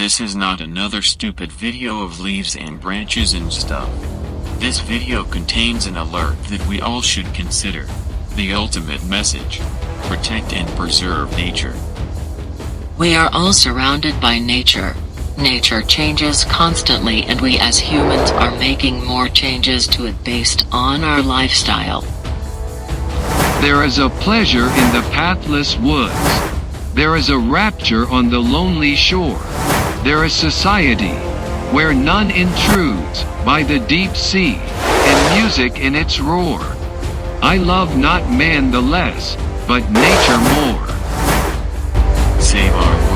This is not another stupid video of leaves and branches and stuff. This video contains an alert that we all should consider. The ultimate message: protect and preserve nature. We are all surrounded by nature. Nature changes constantly, and we as humans are making more changes to it based on our lifestyle. There is a pleasure in the pathless woods. There is a rapture on the lonely shore. There is society, where none intrudes, by the deep sea, and music in its roar. I love not man the less, but nature more. Save our